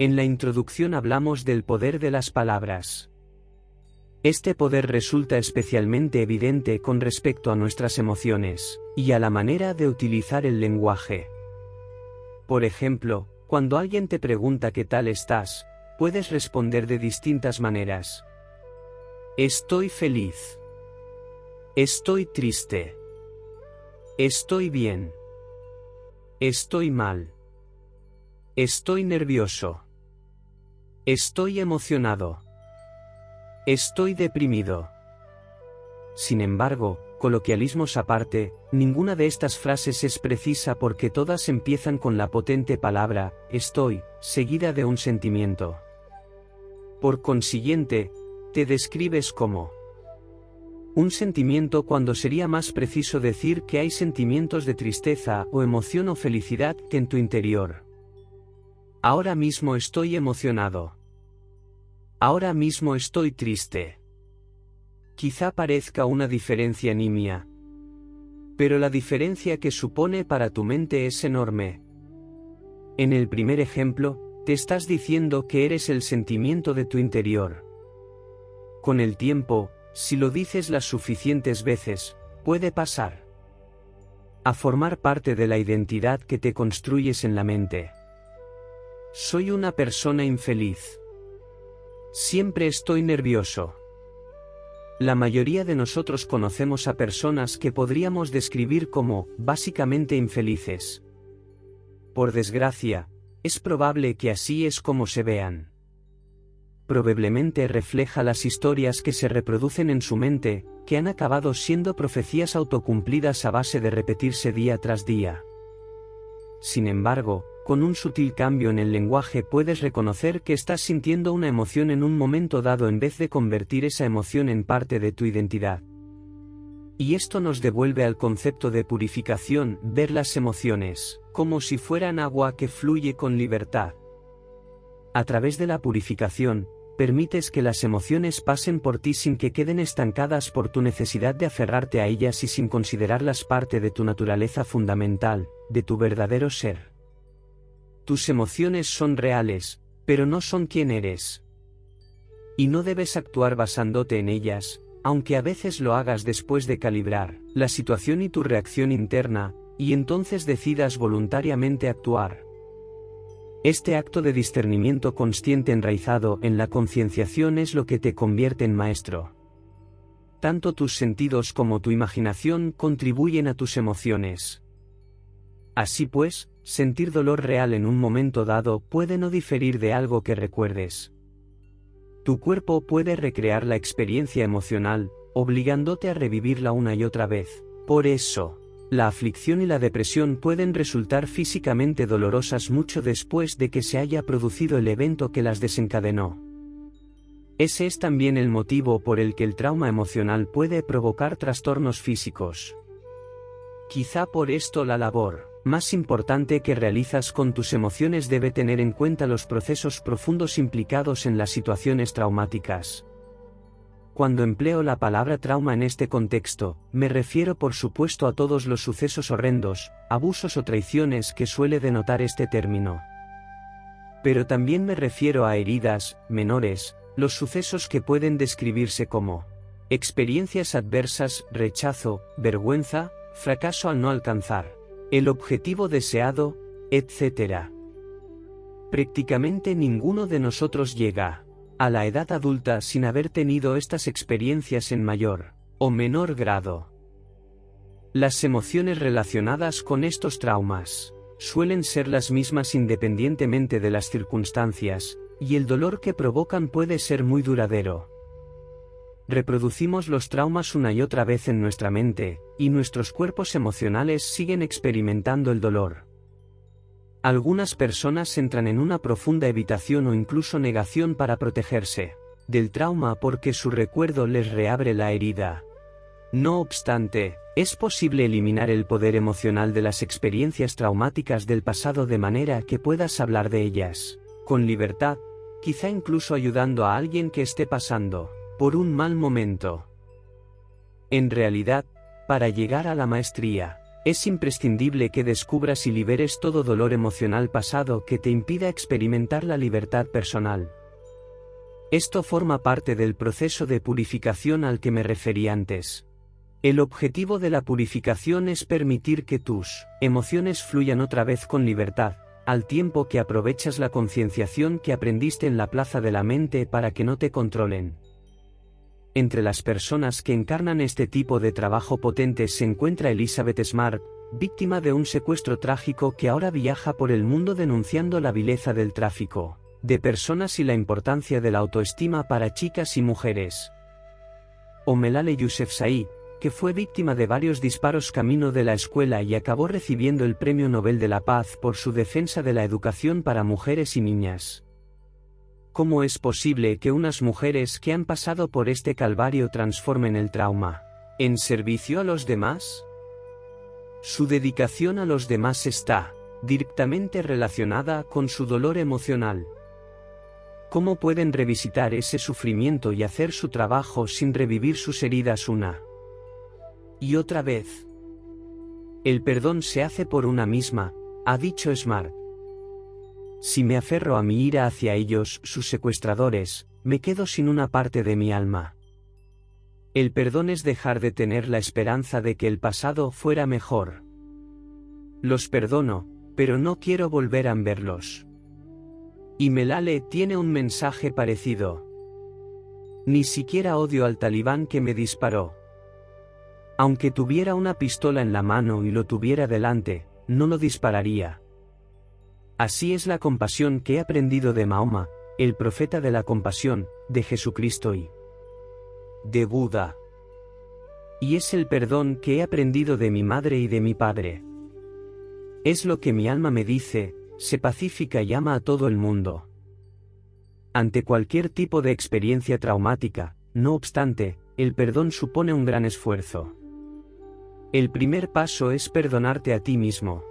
En la introducción hablamos del poder de las palabras. Este poder resulta especialmente evidente con respecto a nuestras emociones, y a la manera de utilizar el lenguaje. Por ejemplo, cuando alguien te pregunta ¿qué tal estás?, puedes responder de distintas maneras. Estoy feliz. Estoy triste. Estoy bien. Estoy mal. Estoy nervioso. Estoy emocionado. Estoy deprimido. Sin embargo, coloquialismos aparte, ninguna de estas frases es precisa porque todas empiezan con la potente palabra estoy, seguida de un sentimiento. Por consiguiente, te describes como un sentimiento cuando sería más preciso decir que hay sentimientos de tristeza o emoción o felicidad que en tu interior. Ahora mismo estoy emocionado. Ahora mismo estoy triste. Quizá parezca una diferencia nimia, pero la diferencia que supone para tu mente es enorme. En el primer ejemplo, te estás diciendo que eres el sentimiento de tu interior. Con el tiempo, si lo dices las suficientes veces, puede pasar a formar parte de la identidad que te construyes en la mente. Soy una persona infeliz. Siempre estoy nervioso. La mayoría de nosotros conocemos a personas que podríamos describir como, básicamente infelices. Por desgracia, es probable que así es como se vean. Probablemente refleja las historias que se reproducen en su mente, que han acabado siendo profecías autocumplidas a base de repetirse día tras día. Sin embargo, con un sutil cambio en el lenguaje puedes reconocer que estás sintiendo una emoción en un momento dado en vez de convertir esa emoción en parte de tu identidad. Y esto nos devuelve al concepto de purificación, ver las emociones, como si fueran agua que fluye con libertad. A través de la purificación, permites que las emociones pasen por ti sin que queden estancadas por tu necesidad de aferrarte a ellas y sin considerarlas parte de tu naturaleza fundamental, de tu verdadero ser. Tus emociones son reales, pero no son quien eres. Y no debes actuar basándote en ellas, aunque a veces lo hagas después de calibrar la situación y tu reacción interna, y entonces decidas voluntariamente actuar. Este acto de discernimiento consciente enraizado en la concienciación es lo que te convierte en maestro. Tanto tus sentidos como tu imaginación contribuyen a tus emociones. Así pues, sentir dolor real en un momento dado puede no diferir de algo que recuerdes. Tu cuerpo puede recrear la experiencia emocional, obligándote a revivirla una y otra vez. Por eso, la aflicción y la depresión pueden resultar físicamente dolorosas mucho después de que se haya producido el evento que las desencadenó. Ese es también el motivo por el que el trauma emocional puede provocar trastornos físicos. Quizá por esto la labor más importante que realizas con tus emociones debe tener en cuenta los procesos profundos implicados en las situaciones traumáticas. Cuando empleo la palabra trauma en este contexto, me refiero por supuesto a todos los sucesos horrendos, abusos o traiciones que suele denotar este término. Pero también me refiero a heridas menores, los sucesos que pueden describirse como experiencias adversas, rechazo, vergüenza, fracaso al no alcanzar el objetivo deseado, etc. Prácticamente ninguno de nosotros llega a la edad adulta sin haber tenido estas experiencias en mayor o menor grado. Las emociones relacionadas con estos traumas suelen ser las mismas independientemente de las circunstancias, y el dolor que provocan puede ser muy duradero. Reproducimos los traumas una y otra vez en nuestra mente, y nuestros cuerpos emocionales siguen experimentando el dolor. Algunas personas entran en una profunda evitación o incluso negación para protegerse del trauma porque su recuerdo les reabre la herida. No obstante, es posible eliminar el poder emocional de las experiencias traumáticas del pasado de manera que puedas hablar de ellas con libertad, quizá incluso ayudando a alguien que esté pasando por un mal momento. En realidad, para llegar a la maestría, Es imprescindible que descubras y liberes todo dolor emocional pasado que te impida experimentar la libertad personal. Esto forma parte del proceso de purificación al que me referí antes. El objetivo de la purificación es permitir que tus emociones fluyan otra vez con libertad, al tiempo que aprovechas la concienciación que aprendiste en la plaza de la mente para que no te controlen. Entre las personas que encarnan este tipo de trabajo potente se encuentra Elizabeth Smart, víctima de un secuestro trágico que ahora viaja por el mundo denunciando la vileza del tráfico de personas y la importancia de la autoestima para chicas y mujeres. O Melale Yousafzai, que fue víctima de varios disparos camino de la escuela y acabó recibiendo el Premio Nobel de la Paz por su defensa de la educación para mujeres y niñas. ¿Cómo es posible que unas mujeres que han pasado por este calvario transformen el trauma en servicio a los demás? Su dedicación a los demás está directamente relacionada con su dolor emocional. ¿Cómo pueden revisitar ese sufrimiento y hacer su trabajo sin revivir sus heridas una y otra vez? El perdón se hace por una misma, ha dicho Smart. Si me aferro a mi ira hacia ellos, sus secuestradores, me quedo sin una parte de mi alma. El perdón es dejar de tener la esperanza de que el pasado fuera mejor. Los perdono, pero no quiero volver a verlos. Y Melale tiene un mensaje parecido. Ni siquiera odio al talibán que me disparó. Aunque tuviera una pistola en la mano y lo tuviera delante, no lo dispararía. Así es la compasión que he aprendido de Mahoma, el profeta de la compasión, de Jesucristo y de Buda. Y es el perdón que he aprendido de mi madre y de mi padre. Es lo que mi alma me dice, sé pacífica y ama a todo el mundo. Ante cualquier tipo de experiencia traumática, no obstante, el perdón supone un gran esfuerzo. El primer paso es perdonarte a ti mismo.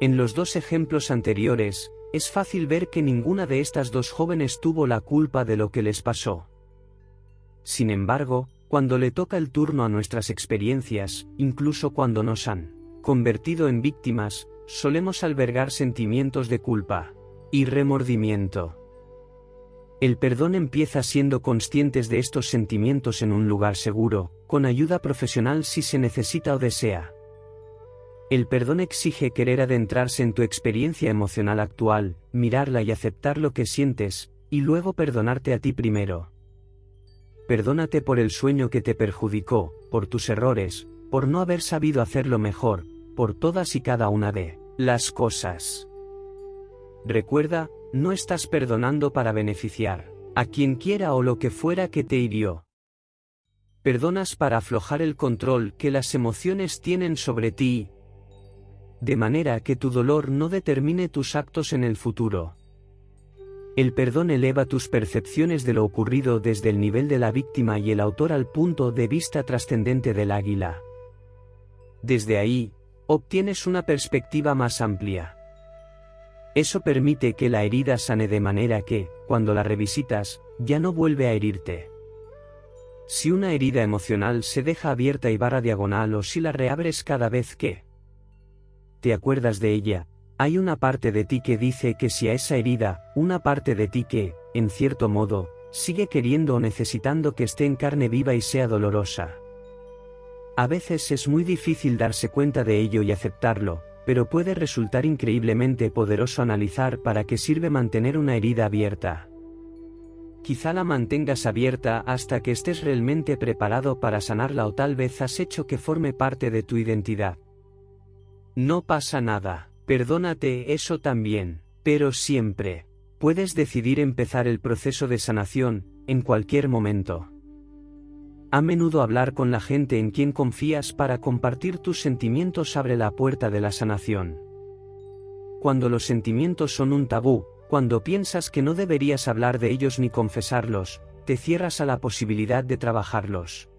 En los dos ejemplos anteriores, es fácil ver que ninguna de estas dos jóvenes tuvo la culpa de lo que les pasó. Sin embargo, cuando le toca el turno a nuestras experiencias, incluso cuando nos han convertido en víctimas, solemos albergar sentimientos de culpa y remordimiento. El perdón empieza siendo conscientes de estos sentimientos en un lugar seguro, con ayuda profesional si se necesita o desea. El perdón exige querer adentrarse en tu experiencia emocional actual, mirarla y aceptar lo que sientes, y luego perdonarte a ti primero. Perdónate por el sueño que te perjudicó, por tus errores, por no haber sabido hacerlo mejor, por todas y cada una de las cosas. Recuerda, no estás perdonando para beneficiar a quien quiera o lo que fuera que te hirió. Perdonas para aflojar el control que las emociones tienen sobre ti, de manera que tu dolor no determine tus actos en el futuro. El perdón eleva tus percepciones de lo ocurrido desde el nivel de la víctima y el autor al punto de vista trascendente del águila. Desde ahí, obtienes una perspectiva más amplia. Eso permite que la herida sane de manera que, cuando la revisitas, ya no vuelve a herirte. Si una herida emocional se deja abierta y barra diagonal o si la reabres cada vez que te acuerdas de ella, hay una parte de ti que dice que si a esa herida, una parte de ti que, en cierto modo, sigue queriendo o necesitando que esté en carne viva y sea dolorosa. A veces es muy difícil darse cuenta de ello y aceptarlo, pero puede resultar increíblemente poderoso analizar para qué sirve mantener una herida abierta. Quizá la mantengas abierta hasta que estés realmente preparado para sanarla o tal vez has hecho que forme parte de tu identidad. No pasa nada, perdónate eso también, pero siempre puedes decidir empezar el proceso de sanación, en cualquier momento. A menudo hablar con la gente en quien confías para compartir tus sentimientos abre la puerta de la sanación. Cuando los sentimientos son un tabú, cuando piensas que no deberías hablar de ellos ni confesarlos, te cierras a la posibilidad de trabajarlos.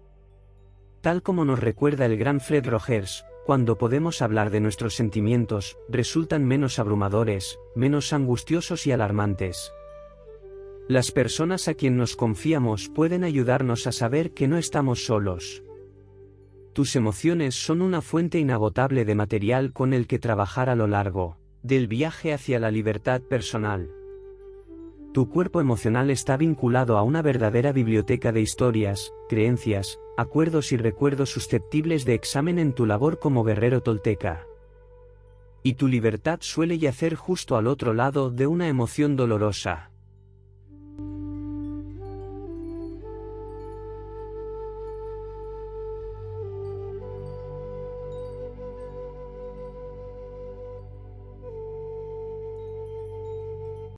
Tal como nos recuerda el gran Fred Rogers, cuando podemos hablar de nuestros sentimientos, resultan menos abrumadores, menos angustiosos y alarmantes. Las personas a quien nos confiamos pueden ayudarnos a saber que no estamos solos. Tus emociones son una fuente inagotable de material con el que trabajar a lo largo del viaje hacia la libertad personal. Tu cuerpo emocional está vinculado a una verdadera biblioteca de historias, creencias, acuerdos y recuerdos susceptibles de examen en tu labor como guerrero tolteca. Y tu libertad suele yacer justo al otro lado de una emoción dolorosa.